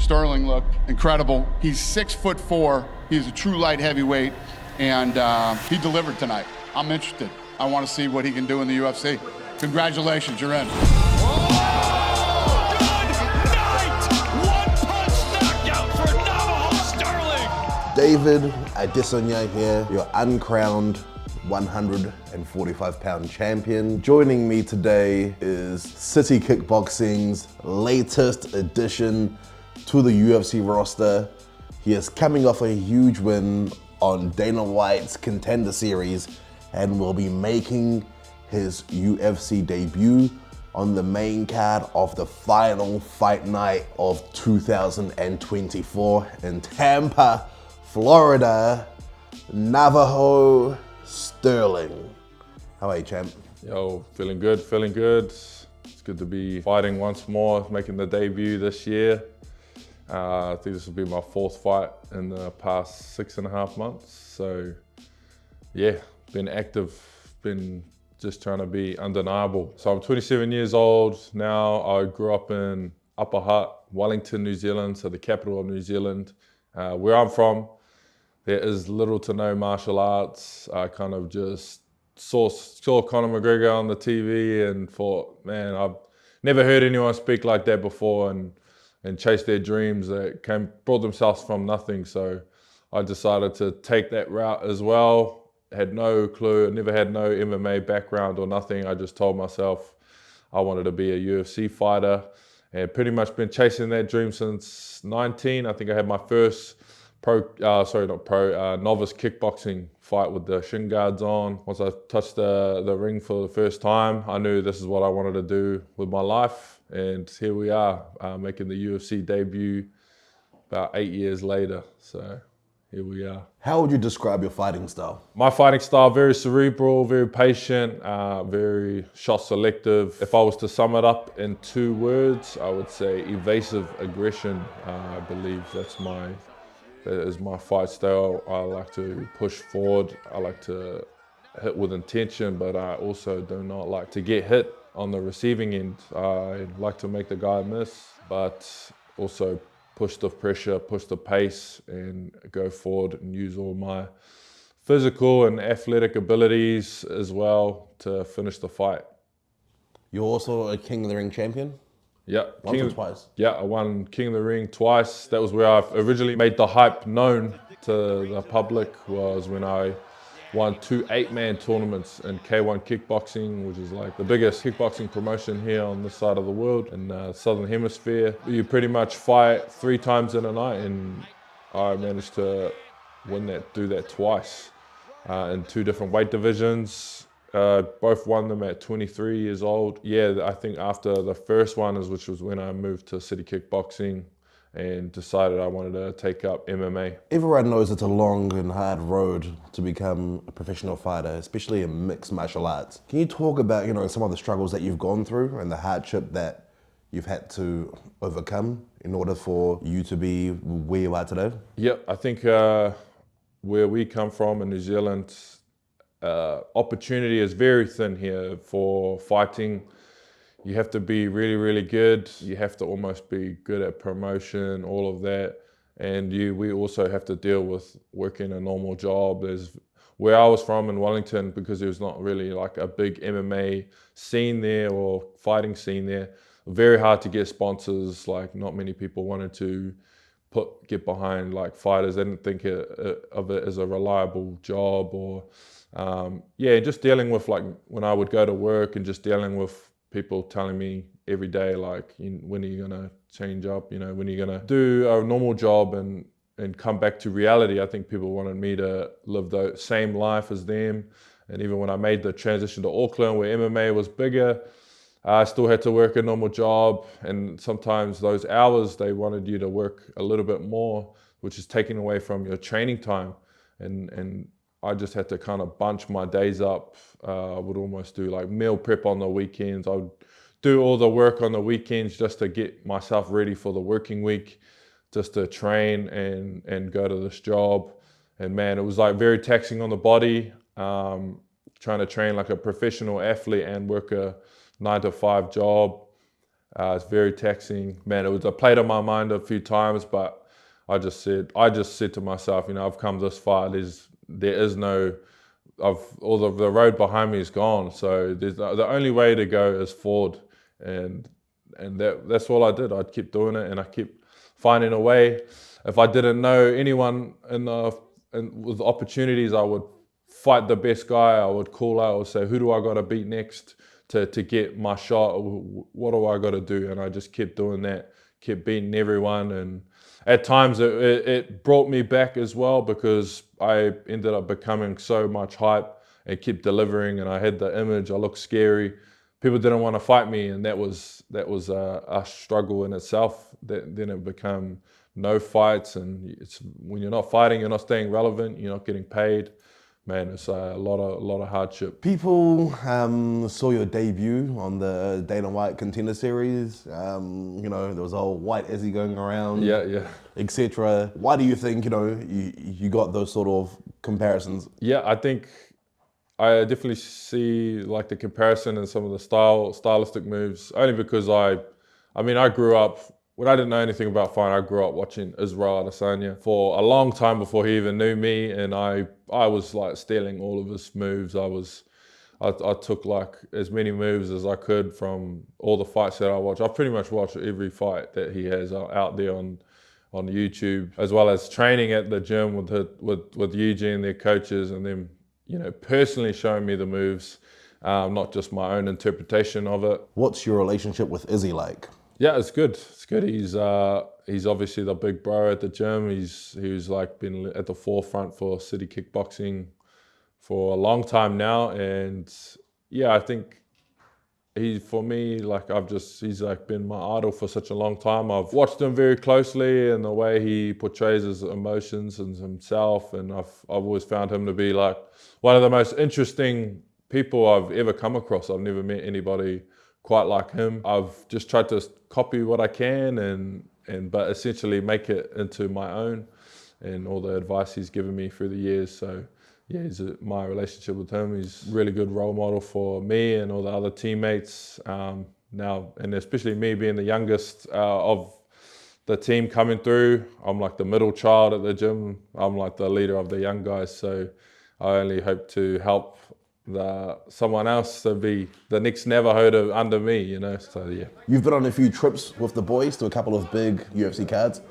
Stirling looked incredible. He's 6'4". He's a true light heavyweight, and he delivered tonight. I'm interested. I want to see what he can do in the UFC. Congratulations, you're in. David Adesanya here, your uncrowned 145-pound champion. Joining me today is City Kickboxing's latest addition to the UFC roster. He is coming off a huge win on Dana White's Contender Series and will be making his UFC debut on the main card of the final fight night of 2024 in Tampa, Florida. Navajo Stirling. How are you, champ? Yo, feeling good, feeling good. It's good to be fighting once more, making the debut this year. I think this will be my fourth fight in the past 6.5 months. So yeah, been active, been just trying to be undeniable. So I'm 27 years old now. I grew up in Upper Hutt, Wellington, New Zealand, so the capital of New Zealand. Where I'm from, there is little to no martial arts. I kind of just saw Conor McGregor on the TV and thought, man, I've never heard anyone speak like that before and chase their dreams that brought themselves from nothing. So I decided to take that route as well. Had no clue, never had no MMA background or nothing. I just told myself I wanted to be a UFC fighter and pretty much been chasing that dream since 19. I think I had my first novice kickboxing fight with the shin guards on. Once I touched the ring for the first time, I knew this is what I wanted to do with my life. And here we are, making the UFC debut about 8 years later. So here we are. How would you describe your fighting style? My fighting style, very cerebral, very patient, very shot selective. If I was to sum it up in 2 words, I would say evasive aggression. I believe that is my fight style. I like to push forward. I like to hit with intention, but I also do not like to get hit on the receiving end. I like to make the guy miss, but also push the pressure, push the pace, and go forward and use all my physical and athletic abilities as well to finish the fight. You're also a King of the Ring champion? Yeah. Once or twice? Yeah, I won King of the Ring twice. That was where I originally made the hype known to the public, was when I won 2 8-man tournaments in K1 Kickboxing, which is like the biggest kickboxing promotion here on this side of the world in the Southern Hemisphere. You pretty much fight 3 times in a night, and I managed to do that twice in 2 different weight divisions. Both won them at 23 years old. Yeah, I think after the first one, which was when I moved to City Kickboxing and decided I wanted to take up MMA. Everyone knows it's a long and hard road to become a professional fighter, especially in mixed martial arts. Can you talk about, some of the struggles that you've gone through and the hardship that you've had to overcome in order for you to be where you are today? Yeah, I think where we come from in New Zealand, opportunity is very thin here for fighting. You have to be really, really good. You have to almost be good at promotion, all of that. And we also have to deal with working a normal job. Where I was from in Wellington, because there was not really like a big MMA scene there or fighting scene there, very hard to get sponsors. Like, not many people wanted to get behind like fighters. They didn't think of it as a reliable job, or just dealing with, like, when I would go to work and just dealing with people telling me every day, like, when are you gonna change up? When are you gonna do a normal job and come back to reality? I think people wanted me to live the same life as them. And even when I made the transition to Auckland, where MMA was bigger, I still had to work a normal job. And sometimes those hours, they wanted you to work a little bit more, which is taken away from your training time. And I just had to kind of bunch my days up. I would almost do like meal prep on the weekends. I would do all the work on the weekends just to get myself ready for the working week, just to train and go to this job. And man, it was like very taxing on the body, trying to train like a professional athlete and work a 9-to-5 job. It's very taxing. Man, it played on my mind a few times, but I just said to myself, I've come this far. There is no, all of the road behind me is gone. So the only way to go is forward, and that's all I did. I'd keep doing it, and I keep finding a way. If I didn't know anyone with opportunities, I would fight the best guy. I would call out or say, who do I got to beat next to get my shot? What do I got to do? And I just kept doing that, kept beating everyone. And at times it brought me back as well, because I ended up becoming so much hype and kept delivering. And I had the image, I looked scary. People didn't want to fight me, and that was a struggle in itself. Then it became no fights, and when you're not fighting, you're not staying relevant, you're not getting paid. Man, it's a lot of hardship. People saw your debut on the Dana White Contender Series. There was a whole white Izzy going around, etc. Why do you think you got those sort of comparisons? Yeah, I think I definitely see like the comparison in some of the stylistic moves, only because I grew up, when I didn't know anything about fighting, I grew up watching Israel Adesanya for a long time before he even knew me, and I was like stealing all of his moves. I took like as many moves as I could from all the fights that I watched. I pretty much watched every fight that he has out there on YouTube, as well as training at the gym with Eugene, their coaches, and them personally showing me the moves, not just my own interpretation of it. What's your relationship with Izzy like? Yeah, it's good. It's good. He's obviously the big bro at the gym. He's like been at the forefront for City Kickboxing for a long time now, and yeah, I think he's like been my idol for such a long time. I've watched him very closely and the way he portrays his emotions and himself, and I've always found him to be like one of the most interesting people I've ever come across. I've never met anybody quite like him. I've just tried to copy what I can but essentially make it into my own, and all the advice he's given me through the years. So yeah, my relationship with him, he's a really good role model for me and all the other teammates now, and especially me being the youngest of the team coming through. I'm like the middle child at the gym. I'm like the leader of the young guys, so I only hope to help someone else to be the next Navajo under me, so yeah. You've been on a few trips with the boys to a couple of big UFC cards.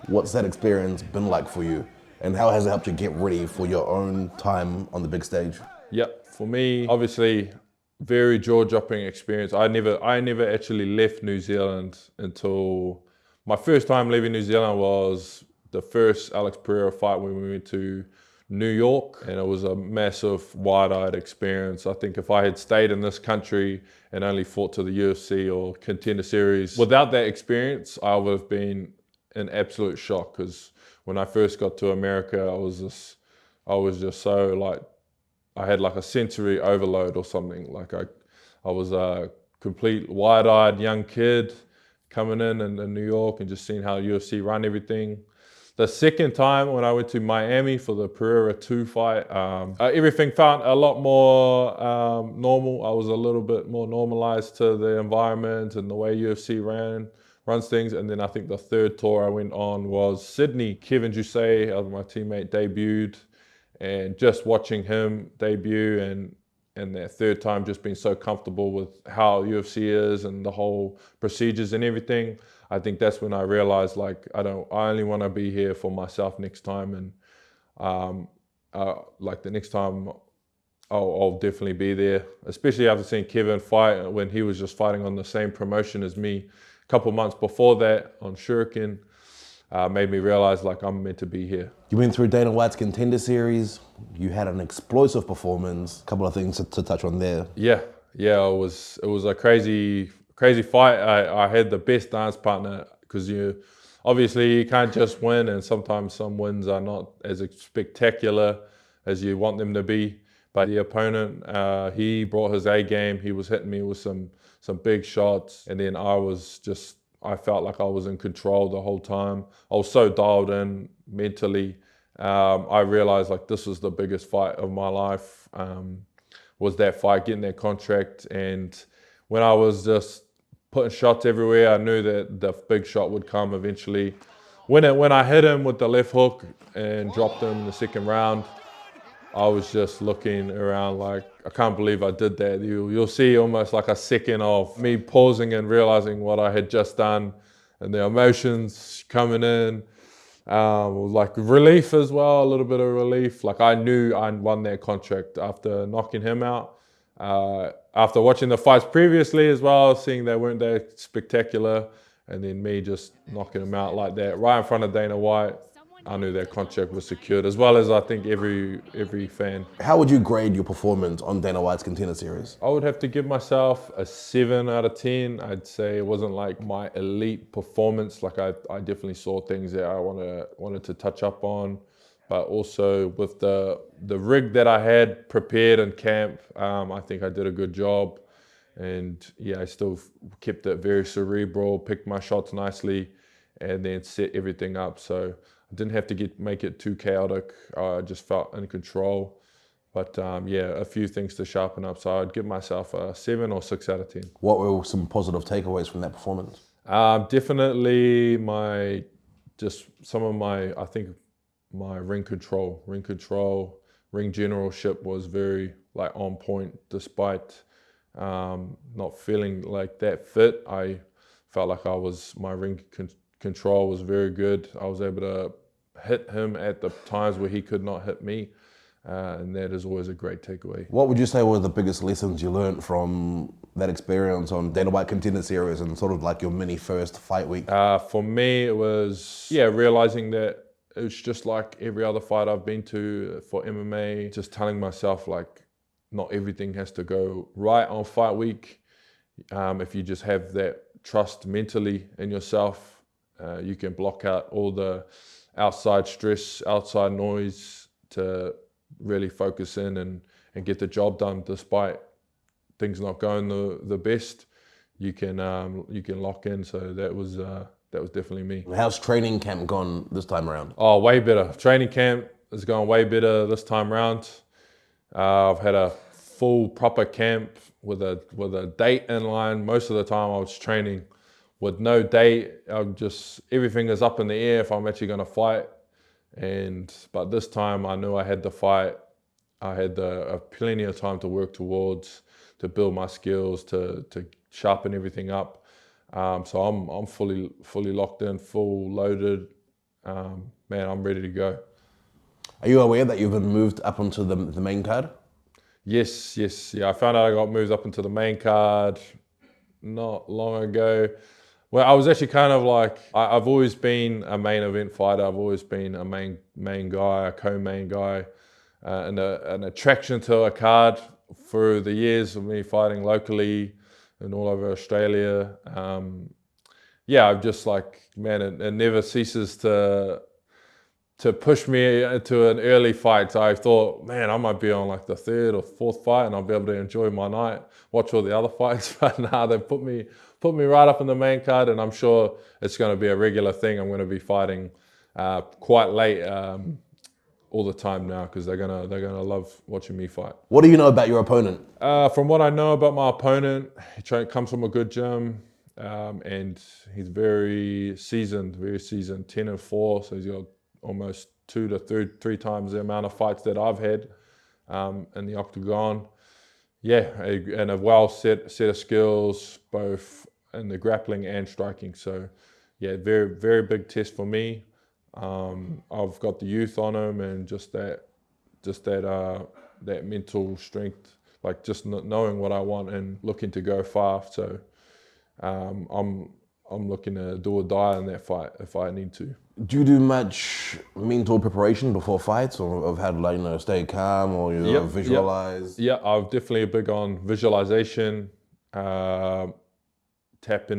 What's that experience been like for you? And how has it helped you get ready for your own time on the big stage? Yep, for me, obviously, very jaw-dropping experience. I never actually left New Zealand until my first time leaving New Zealand was the first Alex Pereira fight when we went to New York, and it was a massive wide-eyed experience. I think if I had stayed in this country and only fought to the UFC or Contender Series, without that experience, I would have been in absolute shock, because when I first got to America, I was just so like, I had like a sensory overload or something. Like I was a complete wide-eyed young kid coming in New York and just seeing how UFC run everything. The second time when I went to Miami for the Pereira 2 fight, everything felt a lot more normal. I was a little bit more normalized to the environment and the way UFC runs things. And then I think the third tour I went on was Sydney. Kevin Jusay, my teammate, debuted, and just watching him debut and that third time just being so comfortable with how UFC is and the whole procedures and everything, I think that's when I realized, like, I only want to be here for myself next time. And like the next time I'll definitely be there, especially after seeing Kevin fight when he was just fighting on the same promotion as me a couple months before that on Shuriken. Made me realize, like, I'm meant to be here. You went through Dana White's Contender Series. You had an explosive performance. A couple of things to touch on there. Yeah, it was a crazy fight. I had the best dance partner, because obviously you can't just win, and sometimes some wins are not as spectacular as you want them to be. But the opponent, he brought his A game. He was hitting me with some big shots, and then I felt like I was in control the whole time. I was so dialed in mentally. I realized, like, this was the biggest fight of my life, was that fight, getting that contract. And when I was just putting shots everywhere. I knew that the big shot would come eventually. When I hit him with the left hook and dropped him in the second round, I was just looking around like, I can't believe I did that. You'll see almost like a second of me pausing and realizing what I had just done, and the emotions coming in. Like relief as well, a little bit of relief. Like I knew I won that contract after knocking him out. After watching the fights previously as well, seeing they weren't that spectacular, and then me just knocking him out like that right in front of Dana White, I knew that contract was secured, as well as I think every fan. How would you grade your performance on Dana White's Contender Series? I would have to give myself a 7 out of 10. I'd say it wasn't like my elite performance. Like I definitely saw things that I wanted to touch up on, but also with the rig that I had prepared in camp, I think I did a good job. And yeah, I still kept it very cerebral, picked my shots nicely, and then set everything up. So I didn't have to make it too chaotic. I just felt in control. But yeah, a few things to sharpen up. So I'd give myself a 7 or 6 out of 10. What were some positive takeaways from that performance? Definitely some of my ring control, ring generalship was very like on point, despite not feeling like that fit. I felt like my ring control was very good. I was able to hit him at the times where he could not hit me. And that is always a great takeaway. What would you say were the biggest lessons you learned from that experience on Dana White Contender Series and sort of like your mini first fight week? For me, it was, realizing that it's just like every other fight I've been to for MMA, just telling myself like not everything has to go right on fight week. If you just have that trust mentally in yourself, you can block out all the outside stress, outside noise to really focus in and get the job done despite things not going the best. You can lock in. So that was definitely me. How's training camp gone this time around? Oh, way better. Training camp has gone way better this time around. I've had a full proper camp with a date in line. Most of the time I was training with no date. Everything is up in the air if I'm actually going to fight. But this time I knew I had the fight. I had plenty of time to work towards, to build my skills, to sharpen everything up. So I'm fully locked in, full loaded. Man, I'm ready to go. Are you aware that you've been moved up onto the main card? Yes. Yeah, I found out I got moved up into the main card not long ago. Well, I was actually kind of like, I've always been a main event fighter. I've always been a main guy, a co-main guy, and an attraction to a card through the years of me fighting locally and all over Australia. I'm just like, man, it never ceases to push me into an early fight. So I thought, man, I might be on like the 3rd or 4th fight and I'll be able to enjoy my night, watch all the other fights. But nah, they put me right up in the main card, and I'm sure it's going to be a regular thing. I'm going to be fighting quite late all the time now because they're gonna love watching me fight. What do you know about your opponent? From what I know about my opponent, he comes from a good gym, and he's very seasoned, 10-4. So he's got almost 2 to 3 times the amount of fights that I've had in the octagon. Yeah, and a well set of skills, both in the grappling and striking. So yeah, very, very big test for me. I've got the youth on him, and just that mental strength, like just knowing what I want and looking to go far. So I'm looking to do or die in that fight if I need to. Do you do much mental preparation before fights, or of how to stay calm, or visualize? Yeah, I'm definitely big on visualization, tapping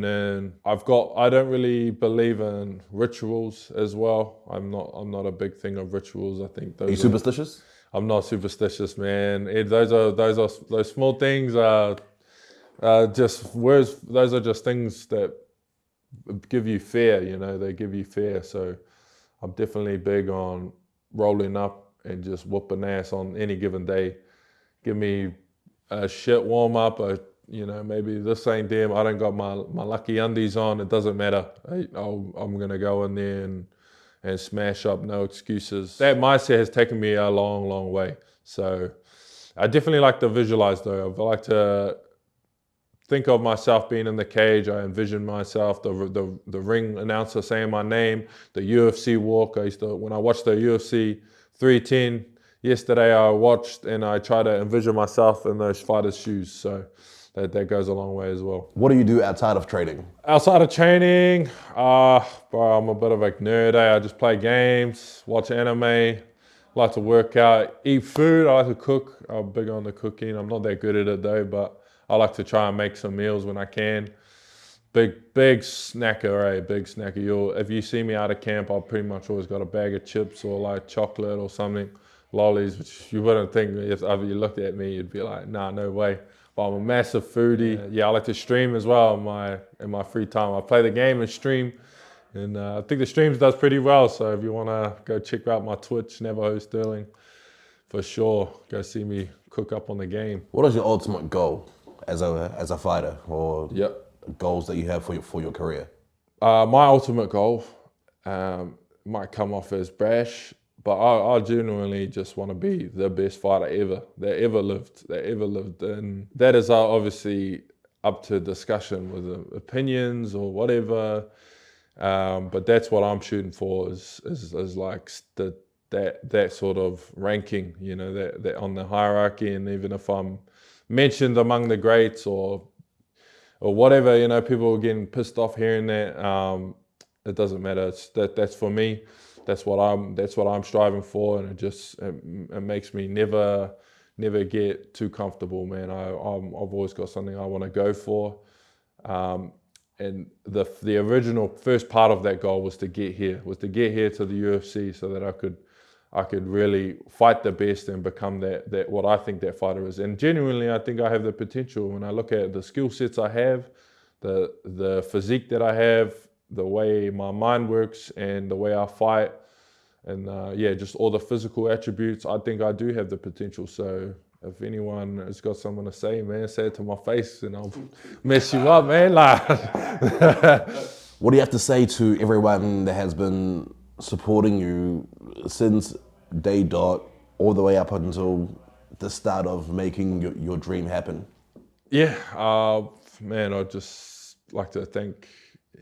in. I don't really believe in rituals as well. I'm not a big thing of rituals. I think those. Are you superstitious? I'm not superstitious, man. Those small things are just words. Those are just things that give you fear, they give you fear. So I'm definitely big on rolling up and just whooping ass on any given day. Give me a shit warm up, a you know, maybe this ain't them. I don't got my lucky undies on. It doesn't matter. I'm gonna go in there and smash up. No excuses. That mindset has taken me a long, long way. So I definitely like to visualize though. I like to think of myself being in the cage. I envision myself, the ring announcer saying my name, the UFC walk. When I watched the UFC 310 yesterday, I watched and I try to envision myself in those fighters' shoes. So that goes a long way as well. What do you do outside of training? Outside of training, bro, I'm a bit of a nerd. I just play games, watch anime, like to work out, eat food. I like to cook. I'm big on the cooking. I'm not that good at it though, but I like to try and make some meals when I can. Big snacker, eh? Big snacker. If you see me out of camp, I've pretty much always got a bag of chips or like chocolate or something, lollies, which you wouldn't think if you looked at me, you'd be like, nah, no way. But I'm a massive foodie. Yeah, I like to stream as well in my free time. I play the game and stream, and I think the streams does pretty well. So if you want to go check out my Twitch, Navajo Stirling, for sure, go see me cook up on the game. What is your ultimate goal as a fighter, or goals that you have for your career? My ultimate goal might come off as brash, but I genuinely just want to be the best fighter that ever lived. And that is obviously up to discussion with opinions or whatever. But that's what I'm shooting for is like that sort of ranking, you know, that on the hierarchy. And even if I'm mentioned among the greats or whatever, you know, people are getting pissed off hearing that. It doesn't matter. That's for me. That's what I'm striving for, and it makes me never get too comfortable, man. I've always got something I want to go for, and the original first part of that goal was to get here to the UFC, so that I could really fight the best and become that what I think that fighter is. And genuinely, I think I have the potential. When I look at the skill sets I have, the physique that I have, the way my mind works and the way I fight, and just all the physical attributes, I think I do have the potential. So if anyone has got something to say, man, say it to my face and I'll mess you up, man. What do you have to say to everyone that has been supporting you since day dot all the way up until the start of making your dream happen? Yeah, man, I'd just like to thank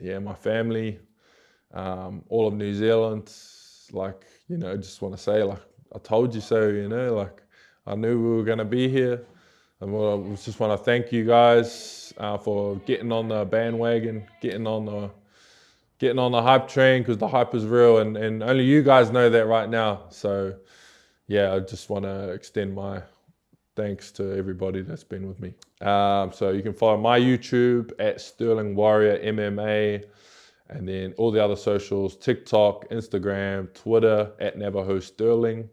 my family, all of New Zealand. Like, you know, just want to say, like, I told you so, you know, like, I knew we were going to be here. And I just want to thank you guys for getting on the bandwagon, getting on the hype train, because the hype is real, and only you guys know that right now. So, yeah, I just want to extend my thanks to everybody that's been with me. So you can follow my YouTube at Sterling Warrior MMA, and then all the other socials, TikTok, Instagram, Twitter at Navajo Stirling,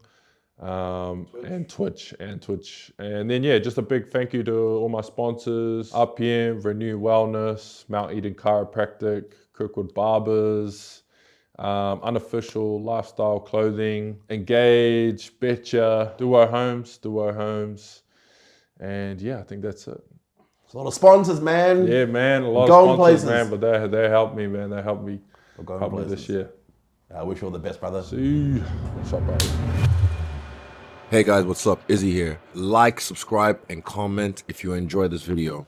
and Twitch. And then, just a big thank you to all my sponsors, RPM, Renew Wellness, Mount Eden Chiropractic, Kirkwood Barbers, Unofficial Lifestyle Clothing, Engage, Betcha, Duo Homes. And I think that's it. It's a lot of sponsors, man. Yeah, man, a lot of sponsors, man, but they helped me, man. They helped me this year. I wish you all the best, brother. See you. What's up, brother? Hey guys, what's up? Izzy here. Like, subscribe, and comment if you enjoyed this video.